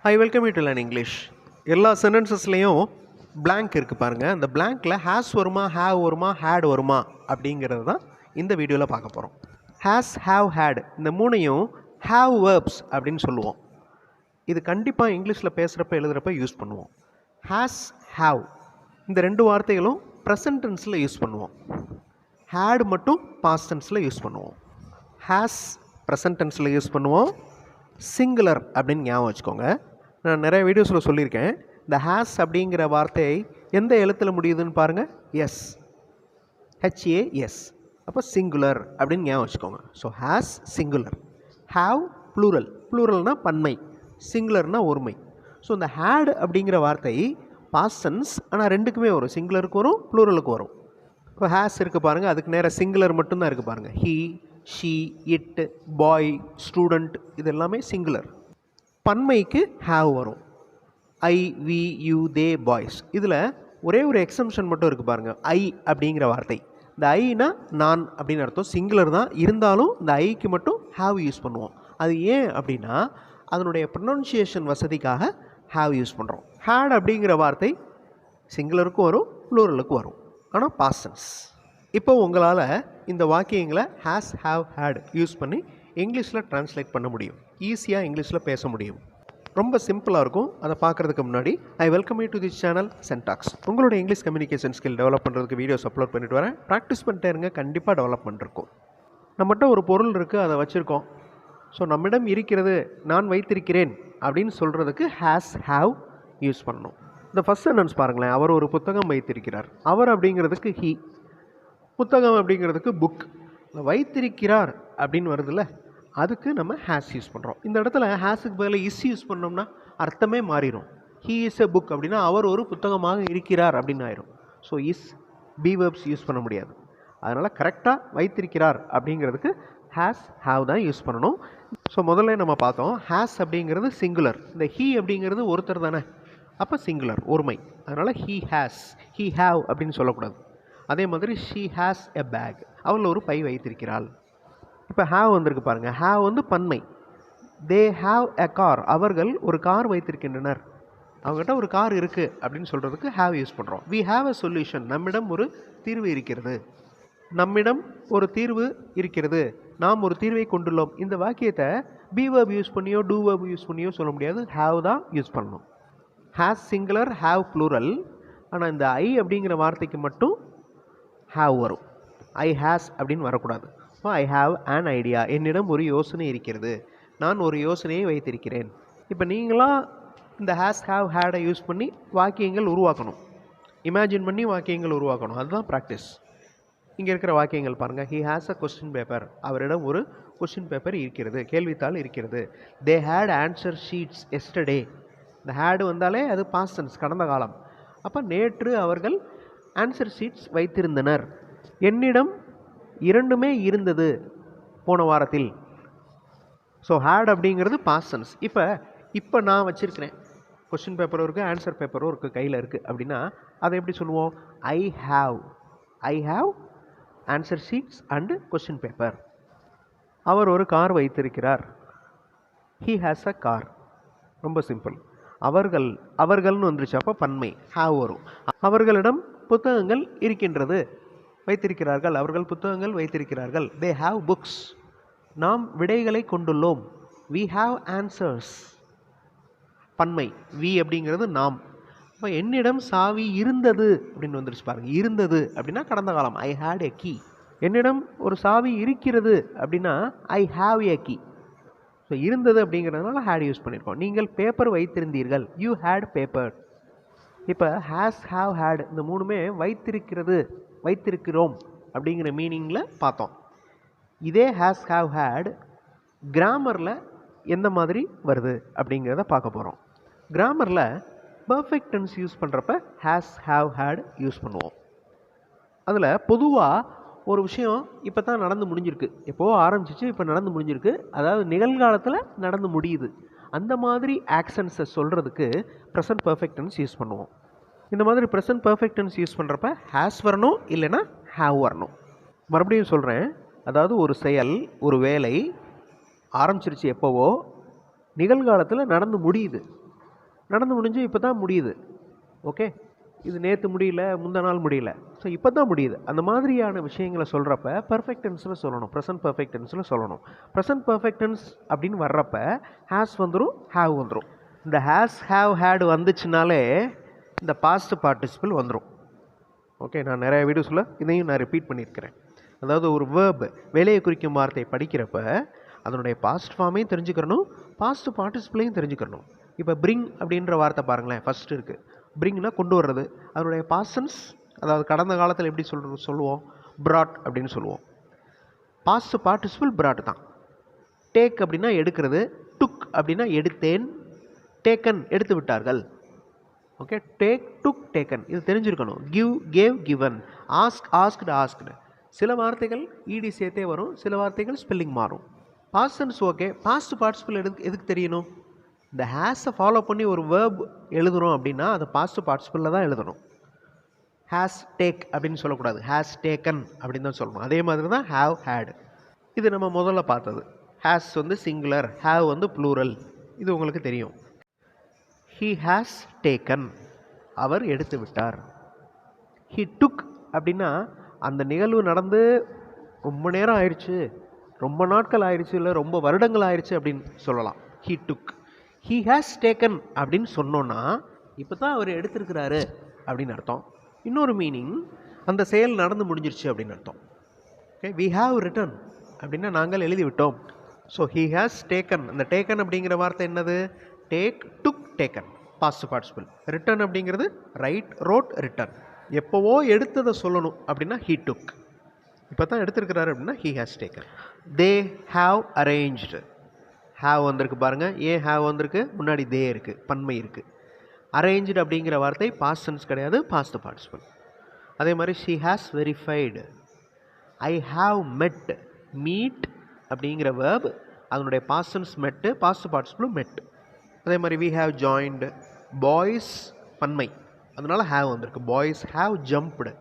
I welcome you to learn English. எல்லா சென்டென்சஸ்லேயும் blank இருக்குது பாருங்கள். அந்த blankல ஹேஸ் வருமா, ஹேவ் வருமா, ஹேட் வருமா அப்படிங்கிறது தான் இந்த வீடியோவில் பார்க்க போகிறோம். ஹேஸ், ஹேவ், ஹேட் இந்த மூணையும் ஹேவ் வேர்ப்ஸ் அப்படின்னு சொல்லுவோம். இது கண்டிப்பாக இங்கிலீஷில் பேசுகிறப்ப எழுதுகிறப்ப யூஸ் பண்ணுவோம். ஹேஸ், ஹேவ் இந்த ரெண்டு வார்த்தைகளும் ப்ரெசன்ட் டென்ஸில் யூஸ் பண்ணுவோம். ஹேட் மட்டும் பாஸ்ட் டென்ஸில் யூஸ் பண்ணுவோம். ஹேஸ் ப்ரெசன்ட் டென்ஸில் யூஸ் பண்ணுவோம். சிங்குலர் அப்படின்னு ஞாபகம் வச்சுக்கோங்க. நான் நிறைய வீடியோஸில் சொல்லியிருக்கேன். இந்த ஹேஸ் அப்படிங்கிற வார்த்தை எந்த எழுத்தில் முடியுதுன்னு பாருங்கள். S, HAS. அப்போ சிங்குலர் அப்படின்னு ஞாபகம் வச்சுக்கோங்க. So has singular, have plural. ப்ளூரல்னால் பன்மை, சிங்குலர்னால் ஒருமை. ஸோ இந்த ஹேட் அப்படிங்கிற வார்த்தை பாஸ்டன்ஸ், ஆனால் ரெண்டுக்குமே வரும். சிங்குலருக்கு வரும், ப்ளூரலுக்கு வரும். இப்போ ஹேஸ் இருக்குது பாருங்கள், அதுக்கு நேராக சிங்குலர் மட்டும்தான் இருக்குது பாருங்கள். He, she, it, bye, student இது எல்லாமே சிங்குலர். பன்மைக்கு ஹேவ் வரும். ஐ, வி, யூ, தே, பாய்ஸ். இதில் ஒரே ஒரு எக்ஸம்ஷன் மட்டும் இருக்குது பாருங்கள். ஐ அப்படிங்கிற வார்த்தை, இந்த ஐனா நான் அப்படின்னு அர்த்தம், சிங்குலர் தான். இருந்தாலும் இந்த ஐக்கு மட்டும் ஹேவ் யூஸ் பண்ணுவோம். அது ஏன் அப்படின்னா அதனுடைய ப்ரொனன்சியேஷன் வசதிக்காக ஹேவ் யூஸ் பண்ணுறோம். ஹேட் அப்படிங்கிற வார்த்தை சிங்குலருக்கும் வரும், ப்ளூரலுக்கும் வரும், ஆனால் பாஸ்டன்ஸ். இப்போ உங்களால் இந்த வாக்கியங்களை ஹேஸ், ஹேவ், ஹேட் யூஸ் பண்ணி இங்கிலீஷில் ட்ரான்ஸ்லேட் பண்ண முடியும். ஈஸியாக இங்கிலீஷில் பேச முடியும். ரொம்ப சிம்பிளாக இருக்கும். அதை பார்க்குறதுக்கு முன்னாடி I welcome you to this channel Syntax. உங்களோட இங்கிலீஷ் கம்யூனிகேஷன் ஸ்கில் டெவலப் பண்ணுறதுக்கு வீடியோஸ் அப்லோட் பண்ணிட்டு வரேன். ப்ராக்டிஸ் பண்ணிட்டே இருங்க, கண்டிப்பாக டெவலப்மெண்ட் இருக்கும். நம்மகிட்ட ஒரு பொருள் இருக்குது, அதை வச்சுருக்கோம். ஸோ நம்மிடம் இருக்கிறது, நான் வைத்திருக்கிறேன் அப்படின்னு சொல்கிறதுக்கு ஹேஸ், ஹேவ் யூஸ் பண்ணணும். இந்த ஃபஸ்ட் சென்டென்ஸ் பாருங்களேன். அவர் ஒரு புத்தகம் வைத்திருக்கிறார். அவர் அப்படிங்கிறதுக்கு ஹீ, புத்தகம் அப்படிங்கிறதுக்கு புக். வைத்திருக்கிறார் அப்படின்னு வருதுல்ல, அதுக்கு நம்ம ஹேஸ் யூஸ் பண்ணுறோம். இந்த இடத்துல ஹேஸுக்கு பதில் இஸ் யூஸ் பண்ணோம்னா அர்த்தமே மாறிடும். ஹீ இஸ் எ புக் அப்படின்னா அவர் ஒரு புத்தகமாக இருக்கிறார் அப்படின்னு ஆயிரும். So is, B verbs use பண்ண முடியாது. அதனால் கரெக்டாக வைத்திருக்கிறார் அப்படிங்கிறதுக்கு ஹேஸ், ஹேவ் தான் யூஸ் பண்ணணும். ஸோ முதல்ல நம்ம பார்த்தோம், ஹேஸ் அப்படிங்கிறது சிங்குலர், இந்த ஹீ அப்படிங்கிறது ஒருத்தர் தானே, அப்போ சிங்குலர் ஒருமை. அதனால் ஹீ ஹேஸ், ஹீ ஹேவ் அப்படின்னு சொல்லக்கூடாது. அதே மாதிரி ஷீ ஹேஸ் எ பேக், அவள் ஒரு பை வைத்திருக்கிறாள். இப்போ ஹேவ் வந்திருக்கு பாருங்கள். ஹேவ் வந்து பன்மை. தே ஹேவ் எ கார், அவர்கள் ஒரு கார் வைத்திருக்கின்றனர். அவங்ககிட்ட ஒரு கார் இருக்குது அப்படின்னு சொல்கிறதுக்கு ஹேவ் யூஸ் பண்ணுறோம். வி ஹேவ் எ சொல்யூஷன், நம்மிடம் ஒரு தீர்வு இருக்கிறது. நம்மிடம் ஒரு தீர்வு இருக்கிறது, நாம் ஒரு தீர்வை கொண்டுள்ளோம். இந்த வாக்கியத்தை பி வேர்ப் யூஸ் பண்ணியோ டூ வேர்ப் யூஸ் பண்ணியோ சொல்ல முடியாது. ஹேவ் தான் யூஸ் பண்ணணும். Has singular, have plural. ஆனால் இந்த ஐ அப்படிங்கிற வார்த்தைக்கு மட்டும் ஹேவ் வரும். ஐ ஹேஸ் அப்படின்னு வரக்கூடாது. ஐ ஹாவ் அன் ஐடியா, என்னிடம் ஒரு யோசனை இருக்கிறது, நான் ஒரு யோசனையை வைத்திருக்கிறேன். இப்போ நீங்களாம் இந்த ஹேஸ், ஹேவ், ஹேடை யூஸ் பண்ணி வாக்கியங்கள் உருவாக்கணும். இமேஜின் பண்ணி வாக்கியங்கள் உருவாக்கணும். அதுதான் ப்ராக்டிஸ். இங்கே இருக்கிற வாக்கியங்கள் பாருங்கள். He has a question paper, அவரிடம் ஒரு கொஸ்டின் பேப்பர் இருக்கிறது, கேள்வித்தாள் இருக்கிறது. They had answer sheets yesterday. இந்த ஹேடு வந்தாலே அது பாஸ்ட் டென்ஸ், கடந்த காலம். அப்போ நேற்று அவர்கள் ஆன்சர் ஷீட்ஸ் வைத்திருந்தனர். என்னிடம் இரண்டுமே இருந்தது போன வாரத்தில். ஸோ ஹேட் அப்படிங்கிறது பாஸ்ட் டென்ஸ். இப்போ நான் வச்சுருக்கிறேன், கொஸ்டின் பேப்பரும் இருக்குது, ஆன்சர் பேப்பரும் இருக்குது, கையில் இருக்குது அப்படின்னா அதை எப்படி சொல்லுவோம்? I have answer sheets and question paper. அவர் ஒரு கார் வைத்திருக்கிறார். He has a car. ரொம்ப சிம்பிள். அவர்கள்னு வந்துருச்சு, அப்போ பன்மை ஹாவ் வரும். அவர்களிடம் புத்தகங்கள் இருக்கின்றது, வைத்திருக்கிறார்கள், அவர்கள் புத்தகங்கள் வைத்திருக்கிறார்கள். தே ஹாவ் புக்ஸ், நாம் விடைகளை கொண்டுள்ளோம். வி ஹாவ் ஆன்சர்ஸ், பன்மை. வி அப்படிங்கிறது நாம். இப்போ என்னிடம் சாவி இருந்தது அப்படின்னு வந்துருச்சு பாருங்க. இருந்தது அப்படின்னா கடந்த காலம். I had a key. என்னிடம் ஒரு சாவி இருக்கிறது அப்படின்னா I have a key. So இருந்தது அப்படிங்கிறதுனால ஹேட் யூஸ் பண்ணியிருக்கோம். நீங்கள் பேப்பர் வைத்திருந்தீர்கள், யூ ஹேட் பேப்பர். இப்போ ஹேஸ், ஹேவ், ஹேட் இந்த மூணுமே வைத்திருக்கிறது, வைத்திருக்கிறோம் அப்படிங்கிற மீனிங்கில் பார்த்தோம். இதே ஹேஸ், ஹேவ், ஹேட் கிராமரில் எந்த மாதிரி வருது அப்படிங்கிறத பார்க்க போகிறோம். கிராமரில் பர்ஃபெக்ட் டென்ஸ் யூஸ் பண்ணுறப்ப ஹேஸ், ஹேவ், ஹேட் யூஸ் பண்ணுவோம். அதில் பொதுவாக ஒரு விஷயம் இப்போ தான் நடந்து முடிஞ்சிருக்கு, எப்போவோ ஆரம்பிச்சிச்சு, இப்போ நடந்து முடிஞ்சிருக்கு, அதாவது நிகழ்காலத்தில் நடந்து முடியுது. அந்த மாதிரி ஆக்ஷன்ஸை சொல்கிறதுக்கு ப்ரெசன்ட் பர்ஃபெக்ட் டென்ஸ் யூஸ் பண்ணுவோம். இந்த மாதிரி ப்ரெசன்ட் பர்ஃபெக்ட் டென்ஸ் யூஸ் பண்ணுறப்ப ஹேஸ் வரணும், இல்லைன்னா ஹேவ் வரணும். மறுபடியும் சொல்கிறேன், அதாவது ஒரு செயல், ஒரு வேலை ஆரம்பிச்சிருச்சு எப்போவோ, நிகழ்காலத்தில் நடந்து முடியுது. நடந்து முடிஞ்சு இப்போ தான் முடியுது. ஓகே, இது நேற்று முடியல, முந்தா நாள் முடியல, ஸோ இப்போ தான் முடியுது. அந்த மாதிரியான விஷயங்களை சொல்கிறப்ப பர்ஃபெக்ட் டென்ஸில் சொல்லணும், ப்ரெசன்ட் பர்ஃபெக்ட் டென்ஸில் சொல்லணும். ப்ரெசன்ட் பர்ஃபெக்ட் டென்ஸ் அப்படின்னு வர்றப்ப ஹேஸ் வந்துடும், ஹேவ் வந்துடும். இந்த ஹேஸ் ஹேவ் ஹேட் வந்துச்சுனாலே இந்த பாஸ்ட் பார்ட்டிசிபிள் வந்துடும். ஓகே, நான் நிறைய வீடியோஸில் இதையும் நான் ரிப்பீட் பண்ணியிருக்கிறேன். அதாவது ஒரு வேர்ப், வேலையை குறிக்கும் வார்த்தை படிக்கிறப்ப அதனுடைய பாஸ்ட் ஃபார்மையும் தெரிஞ்சுக்கிறணும், பாஸ்ட் பார்ட்டிசிபிளையும் தெரிஞ்சுக்கிறணும். இப்போ பிரிங் அப்படின்ற வார்த்தை பாருங்களேன், ஃபஸ்ட்டு இருக்குது. பிரிங்னா கொண்டு வர்றது, அதனுடைய பாஸ்டன்ஸ், அதாவது கடந்த காலத்தில் எப்படி சொல்லுவோம், ப்ராட் அப்படின்னு சொல்லுவோம். பாஸ்ட் பார்ட்டிசிபிள் ப்ராட் தான். டேக் அப்படின்னா எடுக்கிறது, டுக் அப்படின்னா எடுத்தேன், டேக்கன் எடுத்து விட்டார்கள். ஓகே, டேக், டுக், டேக்கன் இது தெரிஞ்சிருக்கணும். Give, gave, given, ask, asked, asked. சில வார்த்தைகள் ஈடி சேர்த்தே வரும், சில வார்த்தைகள் ஸ்பெல்லிங் மாறும். Past tense okay, past participle எதுக்கு தெரியணும்? இந்த ஹேஸை ஃபாலோ பண்ணி ஒரு வேர்ப் எழுதுகிறோம் அப்படின்னா அது பாஸ்ட் பார்ட்டிசிபிளில் தான் எழுதணும். ஹேஸ் டேக் அப்படின்னு சொல்லக்கூடாது, ஹேஸ் டேக்கன் அப்படின்னு தான் சொல்லணும். அதே மாதிரி தான் ஹேவ் ஹேட். இது நம்ம முதல்ல பார்த்தது. ஹேஸ் வந்து சிங்குலர், ஹேவ் வந்து ப்ளூரல், இது உங்களுக்கு தெரியும். ஹீ ஹேஸ் டேக்கன், அவர் எடுத்து விட்டார். ஹீ டுக் அப்படின்னா அந்த நிகழ்வு நடந்து ரொம்ப நேரம் ஆயிடுச்சு, ரொம்ப நாட்கள் ஆயிடுச்சு, இல்லை ரொம்ப வருடங்கள் ஆயிடுச்சு அப்படின்னு சொல்லலாம். He took. He has taken அப்படின்னு சொன்னோன்னா இப்போ தான் அவர் எடுத்திருக்கிறாரு அப்படின்னு அர்த்தம். இன்னொரு மீனிங், அந்த செயல் நடந்து முடிஞ்சிருச்சு அப்படின்னு அர்த்தம். ஓகே, வி ஹாவ் ரிட்டன் அப்படின்னா நாங்கள் எழுதி விட்டோம். ஸோ ஹீ ஹேஸ் டேக்கன், அந்த டேக்கன் அப்படிங்கிற வார்த்தை என்னது? டேக், டுக், டேக்கன், பாஸ்ட் பார்ட்டிசிபிள். ரிட்டன் அப்படிங்கிறது ரைட், ரோட், ரிட்டன். எப்போவோ எடுத்ததை சொல்லணும் அப்படின்னா ஹீ டுக். இப்போ தான் எடுத்திருக்கிறாரு அப்படின்னா he has taken. They have arranged, have வந்திருக்கு பாருங்கள். ஏன் ஹேவ் வந்திருக்கு? முன்னாடி தே இருக்குது, பன்மை இருக்குது. அரேஞ்ச்டு அப்படிங்கிற வார்த்தை பாஸ்ட் டென்ஸ் கிடையாது, பாஸ்ட் பார்ட்டிசிபிள். அதே மாதிரி she has verified. I have மெட், மீட் அப்படிங்கிற வேர்ப் அதனுடைய பாஸ்ட் டென்ஸ் மெட்டு, பாஸ்ட் பார்ட்டிசிபிளும் மெட். அதே மாதிரி வி ஹாவ் ஜாயின்டு, பாய்ஸ் பன்மை, அதனால் ஹேவ் வந்திருக்கு. Boys have jumped.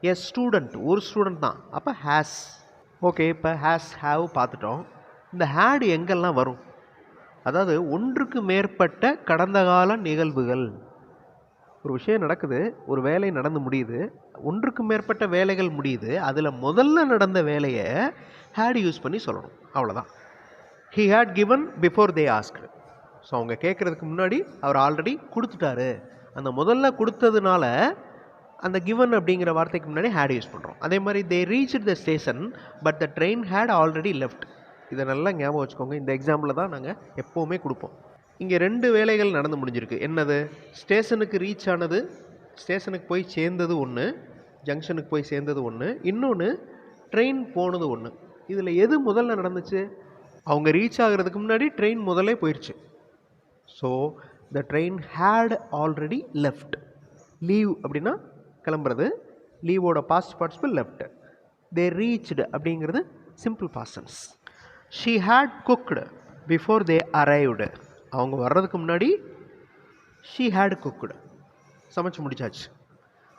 A student, ஒரு ஸ்டூடெண்ட் தான், அப்போ ஹேஸ். ஓகே, இப்போ ஹேஸ் ஹேவ் பார்த்துட்டோம். இந்த ஹேட் எங்கெல்லாம் வரும்? அதாவது ஒன்றுக்கு மேற்பட்ட கடந்த கால நிகழ்வுகள். ஒரு விஷயம் நடக்குது, ஒரு வேலை நடந்து முடியுது, ஒன்றுக்கு மேற்பட்ட வேலைகள் முடியுது, அதில் முதல்ல நடந்த வேலையை ஹேட் யூஸ் பண்ணி சொல்லணும், அவ்வளோதான். He had given before they asked. So அவங்க கேட்குறதுக்கு முன்னாடி அவர் ஆல்ரெடி கொடுத்துட்டாரு. அந்த முதல்ல கொடுத்ததுனால அந்த கிவன் அப்படிங்கிற வார்த்தைக்கு முன்னாடி ஹேட் யூஸ் பண்ணுறோம். அதே மாதிரி they reached the station but the train had already left. இதை நல்லா ஞாபகம் வச்சுக்கோங்க. இந்த எக்ஸாம்பிளில் தான் நாங்கள் எப்போவுமே கொடுப்போம். இங்கே 2 வேலைகள் நடந்து முடிஞ்சிருக்கு. என்னது? ஸ்டேஷனுக்கு ரீச் ஆனது, ஸ்டேஷனுக்கு போய் சேர்ந்தது ஒன்று, ஜங்ஷனுக்கு போய் சேர்ந்தது ஒன்று, இன்னொன்று ட்ரெயின் போனது ஒன்று. இதில் எது முதல்ல நடந்துச்சு? அவங்க ரீச் ஆகிறதுக்கு முன்னாடி ட்ரெயின் முதல்லே போயிடுச்சு. So the train had already left. Leave அப்படின்னா கிளம்புறது, லீவோட past participle left. They reached அப்படிங்கிறது simple past tense. She had cooked before they arrived. அவங்க வர்றதுக்கு முன்னாடி ஷீ ஹேட் குக்டு, சமைச்சு முடிச்சாச்சு.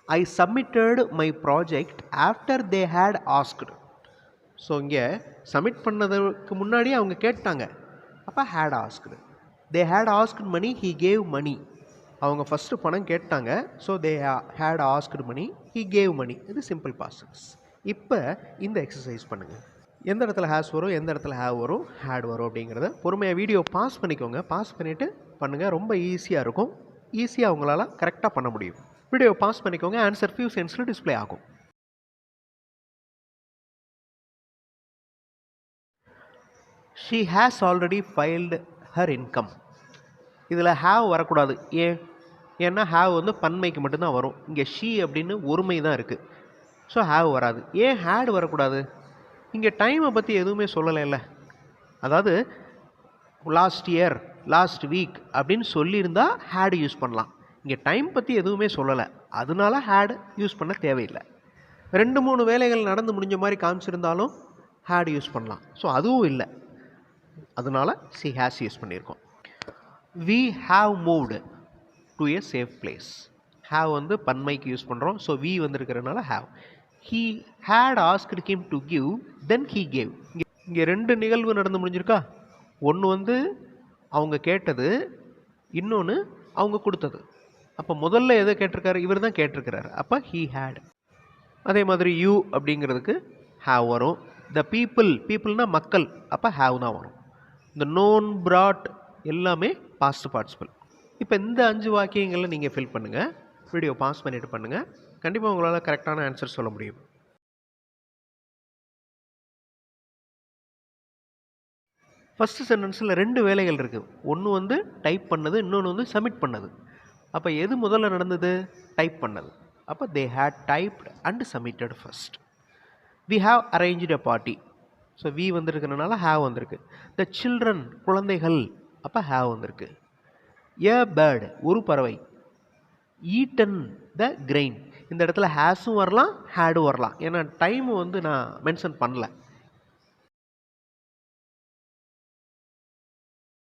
I submitted my project after they had asked. So இங்கே சப்மிட் பண்ணதுக்கு முன்னாடி அவங்க கேட்டாங்க, அப்போ had asked. They had asked money, he gave money. அவங்க ஃபஸ்ட்டு பணம் கேட்டாங்க, so they had asked money, he gave மணி. இது சிம்பிள் பாஸ்ட் டென்ஸ். இப்போ இந்த எக்ஸசைஸ் பண்ணுங்கள். எந்த இடத்துல ஹேஸ் வரும், எந்த இடத்துல ஹேவ் வரும், ஹேட் வரும் அப்படிங்கிறத பொறுமையாக வீடியோ பாஸ் பண்ணிக்கோங்க. பாஸ் பண்ணிவிட்டு பண்ணுங்கள், ரொம்ப ஈஸியாக இருக்கும். ஈஸியாக அவங்களால கரெக்டாக பண்ண முடியும். வீடியோ பாஸ் பண்ணிக்கோங்க. ஆன்சர் ஃபியூ செகண்ட்ஸில் டிஸ்பிளே ஆகும். She has already filed her income. இதில் ஹேவ் வரக்கூடாது. ஏன்னா ஹேவ் வந்து பன்மைக்கு மட்டும்தான் வரும். இங்கே ஷீ அப்படின்னு ஒருமை தான் இருக்குது. ஸோ ஹேவ் வராது. ஏன் ஹேட் வரக்கூடாது? இங்கே டைமை பற்றி எதுவுமே சொல்லலைல்ல. அதாவது லாஸ்ட் இயர், லாஸ்ட் வீக் அப்படின்னு சொல்லியிருந்தால் ஹேடு யூஸ் பண்ணலாம். இங்கே டைம் பற்றி எதுவுமே சொல்லலை, அதனால ஹேடு யூஸ் பண்ண தேவையில்லை. 2-3 வேலைகள் நடந்து முடிஞ்ச மாதிரி காமிச்சிருந்தாலும் ஹேடு யூஸ் பண்ணலாம். ஸோ அதுவும் இல்லை, அதனால சி ஹேஸ் யூஸ் பண்ணியிருக்கோம். We have moved to a safe place. Have வந்து பன்மைக்கு யூஸ் பண்ணுறோம். ஸோ வி வந்துருக்கிறதுனால have. He had asked him to give, then he gave. இங்கே 2 நிகழ்வு நடந்து முடிஞ்சிருக்கா. ஒன்று வந்து அவங்க கேட்டது, இன்னொன்று அவங்க கொடுத்தது. அப்போ முதல்ல எதை கேட்டிருக்காரு? இவர் தான் கேட்டிருக்கிறாரு. அப்போ he had. அதே மாதிரி யூ அப்படிங்கிறதுக்கு have வரும். த பீப்புள்னா மக்கள், அப்போ have தான் வரும். இந்த நோன் brought எல்லாமே பாஸ்ட் பார்ட்டிசிபிள். இப்போ இந்த 5 வாக்கியங்களை நீங்கள் ஃபில் பண்ணுங்கள். வீடியோ பாஸ் பண்ணிவிட்டு பண்ணுங்கள். கண்டிப்பாக உங்களால் கரெக்டான ஆன்சர் சொல்ல முடியும். ஃபஸ்ட்டு சென்டென்ஸில் 2 வேலைகள் இருக்குது. ஒன்று வந்து டைப் பண்ணது, இன்னொன்று வந்து சப்மிட் பண்ணது. அப்போ எது முதல்ல நடந்தது? டைப் பண்ணது. அப்போ they had typed and submitted first. We have arranged a party. So we வந்திருக்கிறதுனால ஹேவ் வந்திருக்கு. த சில்ட்ரன் குழந்தைகள், அப்போ ஹேவ் வந்திருக்கு. எ பேர்டு ஒரு பறவை. ஈட்டன் த கிரெயின். இந்த இடத்துல ஹேஸும் வரலாம், ஹேடும் வரலாம். ஏன்னா டைம் வந்து நான் மென்ஷன் பண்ணல.